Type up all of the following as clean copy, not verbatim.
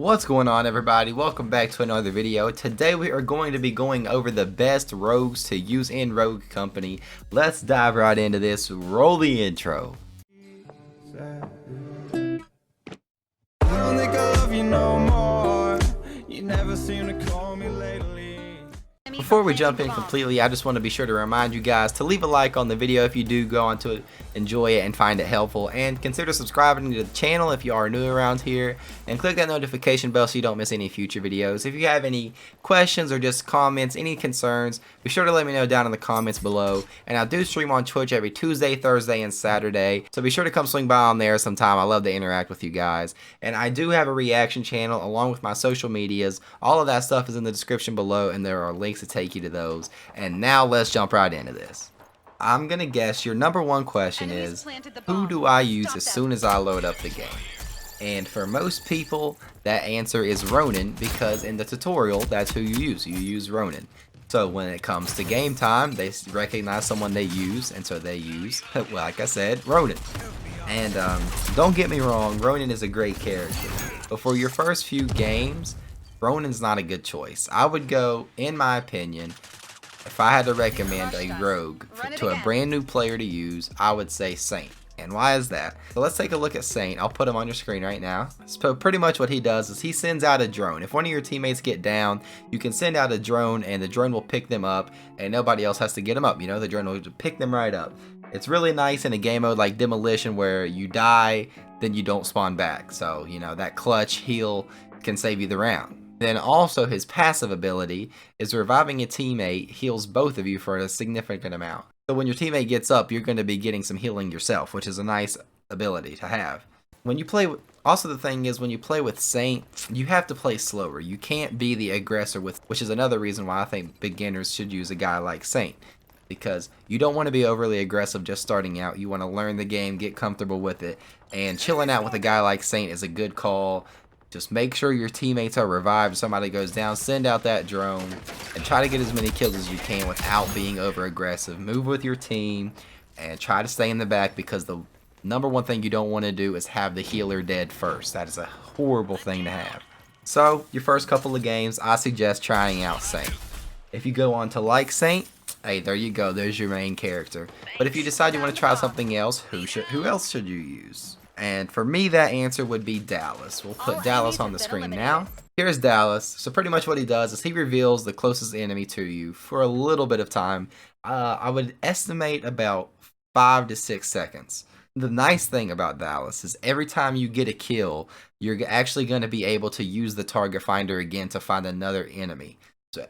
What's going on, everybody? Welcome back to another video. Today we are going to be going over the best rogues to use in Rogue Company. Let's dive right into this. Roll the intro. Before we jump in completely, I just want to be sure to remind you guys to leave a like on the video if you do go on to enjoy it and find it helpful, and consider subscribing to the channel if you are new around here, and click that notification bell so you don't miss any future videos. If you have any questions or just comments, any concerns, be sure to let me know down in the comments below. And I do stream on Twitch every Tuesday, Thursday, and Saturday, so be sure to come swing by on there sometime. I love to interact with you guys. And I do have a reaction channel along with my social medias. All of that stuff is in the description below, and there are links to take you to those. And now let's jump right into this. I'm gonna guess your number one question is, who do I use as soon as I load up the game? And for most people, that answer is Ronin, because in the tutorial, that's who you use. You use Ronin. So when it comes to game time, they recognize someone they use, and so they use, like I said, Ronin. And don't get me wrong, Ronin is a great character. But for your first few games, Ronin's not a good choice. I would go, in my opinion, if I had to recommend a rogue to a brand new player to use, I would say Saint. And why is that? So let's take a look at Saint. I'll put him on your screen right now. So pretty much what he does is he sends out a drone. If one of your teammates get down, you can send out a drone and the drone will pick them up and nobody else has to get them up. You know, the drone will pick them right up. It's really nice in a game mode like Demolition where you die, then you don't spawn back. So, you know, that clutch heal can save you the round. Then also his passive ability is reviving a teammate heals both of you for a significant amount. So when your teammate gets up, you're going to be getting some healing yourself, which is a nice ability to have. When you play with, also the thing is when you play with Saint, you have to play slower. You can't be the aggressor with, which is another reason why I think beginners should use a guy like Saint. Because you don't want to be overly aggressive just starting out. You want to learn the game, get comfortable with it, and chilling out with a guy like Saint is a good call. Just make sure your teammates are revived. If somebody goes down, send out that drone and try to get as many kills as you can without being over aggressive. Move with your team and try to stay in the back, because the number one thing you don't want to do is have the healer dead first. That is a horrible thing to have. So your first couple of games, I suggest trying out Saint. If you go on to like Saint, hey, there you go. There's your main character. But if you decide you want to try something else, who else should you use? And for me, that answer would be Dallas. We'll put Dallas on the screen now. Here's Dallas. So pretty much what he does is he reveals the closest enemy to you for a little bit of time. I would estimate about 5 to 6 seconds. The nice thing about Dallas is every time you get a kill, you're actually going to be able to use the target finder again to find another enemy. So,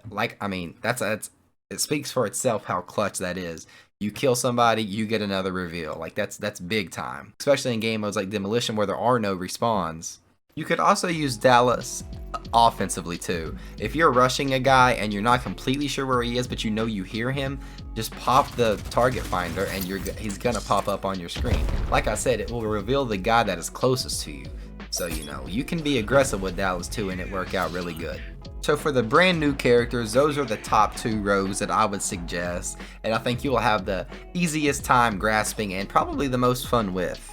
it speaks for itself how clutch that is. You kill somebody, you get another reveal. Like that's big time, especially in game modes like Demolition where there are no respawns. You could also use Dallas offensively too. If you're rushing a guy and you're not completely sure where he is, but you know you hear him, just pop the target finder and he's gonna pop up on your screen. Like I said, it will reveal the guy that is closest to you. So, you know, you can be aggressive with Dallas too and it work out really good. So for the brand new characters, those are the top 2 rogues that I would suggest, and I think you will have the easiest time grasping and probably the most fun with.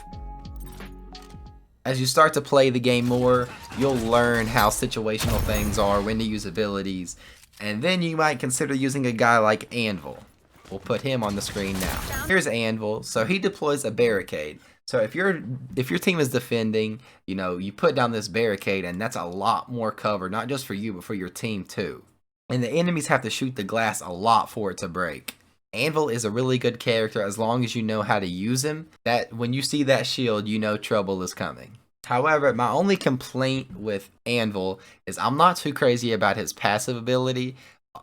As you start to play the game more, you'll learn how situational things are, when to use abilities, and then you might consider using a guy like Anvil. We'll put him on the screen now. Here's Anvil. So he deploys a barricade. So if your team is defending, you know, you put down this barricade and that's a lot more cover, not just for you, but for your team too. And the enemies have to shoot the glass a lot for it to break. Anvil is a really good character as long as you know how to use him. That when you see that shield, you know trouble is coming. However, my only complaint with Anvil is I'm not too crazy about his passive ability.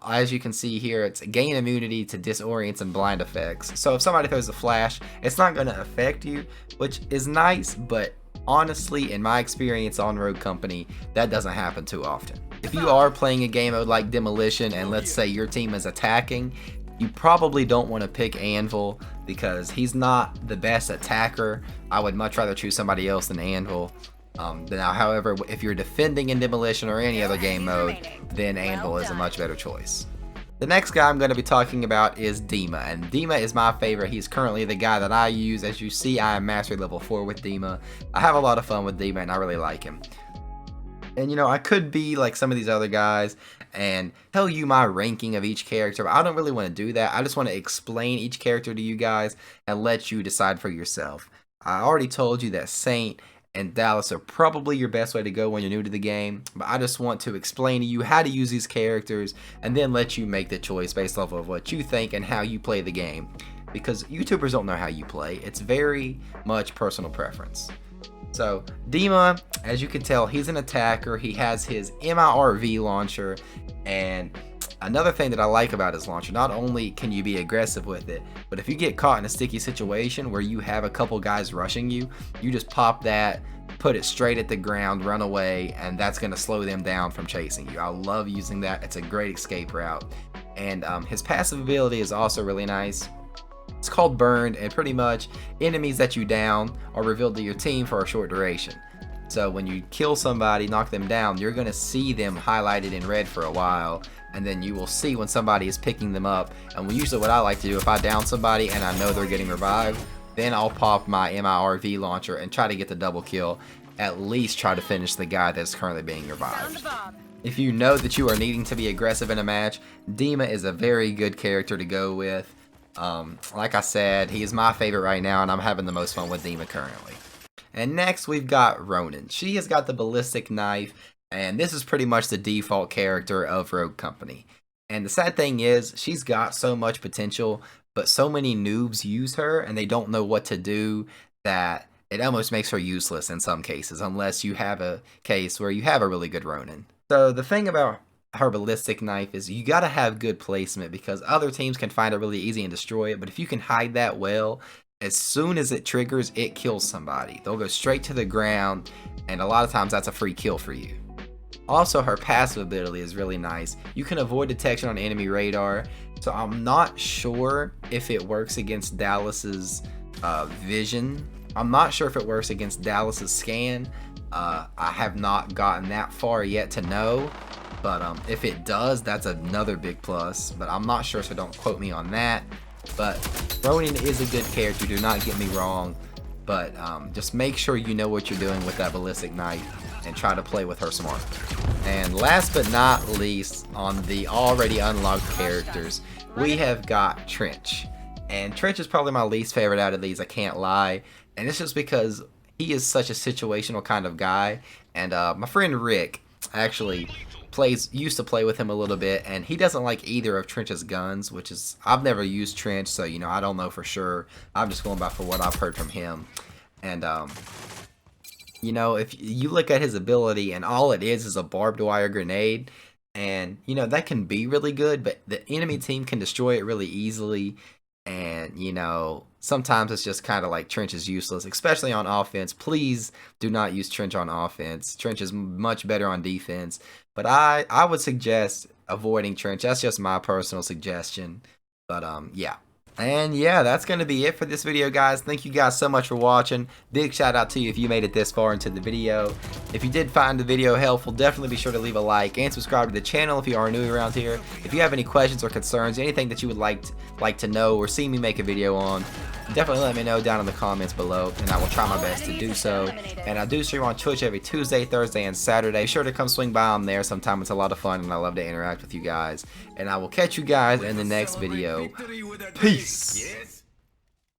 As you can see here, it's gain immunity to disorients and blind effects. So if somebody throws a flash, it's not going to affect you, which is nice, but honestly, in my experience on Rogue Company, that doesn't happen too often. If you are playing a game mode like Demolition and let's say your team is attacking, you probably don't want to pick Anvil because he's not the best attacker. I would much rather choose somebody else than Anvil. Now, however, if you're defending in Demolition or any other game mode, then Anvil is a much better choice. The next guy I'm going to be talking about is Dima, and Dima is my favorite. He's currently the guy that I use. As you see, I am Mastery Level 4 with Dima. I have a lot of fun with Dima, and I really like him. And you know, I could be like some of these other guys and tell you my ranking of each character, but I don't really want to do that. I just want to explain each character to you guys and let you decide for yourself. I already told you that Saint and Dallas are probably your best way to go when you're new to the game, but I just want to explain to you how to use these characters and then let you make the choice based off of what you think and how you play the game. Because YouTubers don't know how you play. It's very much personal preference. So Dima, as you can tell, he's an attacker. He has his MIRV launcher, and another thing that I like about his launcher, not only can you be aggressive with it, but if you get caught in a sticky situation where you have a couple guys rushing you, you just pop that, put it straight at the ground, run away, and that's going to slow them down from chasing you. I love using that. It's a great escape route. And his passive ability is also really nice. It's called Burned, and pretty much enemies that you down are revealed to your team for a short duration. So when you kill somebody, knock them down, you're going to see them highlighted in red for a while, and then you will see when somebody is picking them up. And usually what I like to do, if I down somebody and I know they're getting revived, then I'll pop my MIRV launcher and try to get the double kill, at least try to finish the guy that's currently being revived. If you know that you are needing to be aggressive in a match, Dima is a very good character to go with. Like I said, he is my favorite right now, and I'm having the most fun with Dima currently. And next we've got Ronin. She has got the ballistic knife, and this is pretty much the default character of Rogue Company. And the sad thing is, she's got so much potential, but so many noobs use her, and they don't know what to do, that it almost makes her useless in some cases, unless you have a case where you have a really good Ronin. So the thing about her ballistic knife is you gotta have good placement, because other teams can find it really easy and destroy it, but if you can hide that well, as soon as it triggers, it kills somebody. They'll go straight to the ground, and a lot of times that's a free kill for you. Also, her passive ability is really nice. You can avoid detection on enemy radar, so I'm not sure if it works against Dallas's vision. I'm not sure if it works against Dallas's scan. I have not gotten that far yet to know. But if it does, that's another big plus. But I'm not sure, so don't quote me on that. But Ronin is a good character, do not get me wrong. But just make sure you know what you're doing with that ballistic knife and try to play with her smart. And last but not least, on the already unlocked characters, we have got Trench. And Trench is probably my least favorite out of these, I can't lie. And it's just because he is such a situational kind of guy. And my friend Rick actually used to play with him a little bit, and he doesn't like either of Trench's guns, which is, I've never used Trench, so you know, I don't know for sure. I'm just going by for what I've heard from him. And you know, if you look at his ability and all it is a barbed wire grenade, and you know, that can be really good, but the enemy team can destroy it really easily. And you know, sometimes it's just kind of like Trench is useless, especially on offense. Please do not use Trench on offense. Trench is much better on defense. But I would suggest avoiding Trench. That's just my personal suggestion. But yeah. And yeah, that's going to be it for this video, guys. Thank you guys so much for watching. Big shout out to you if you made it this far into the video. If you did find the video helpful, definitely be sure to leave a like and subscribe to the channel if you are new around here. If you have any questions or concerns, anything that you would like to know or see me make a video on, definitely let me know down in the comments below, and I will try my best to do so. And I do stream on Twitch every Tuesday, Thursday, and Saturday. Be sure to come swing by on there sometime. It's a lot of fun, and I love to interact with you guys. And I will catch you guys in the next video. Peace.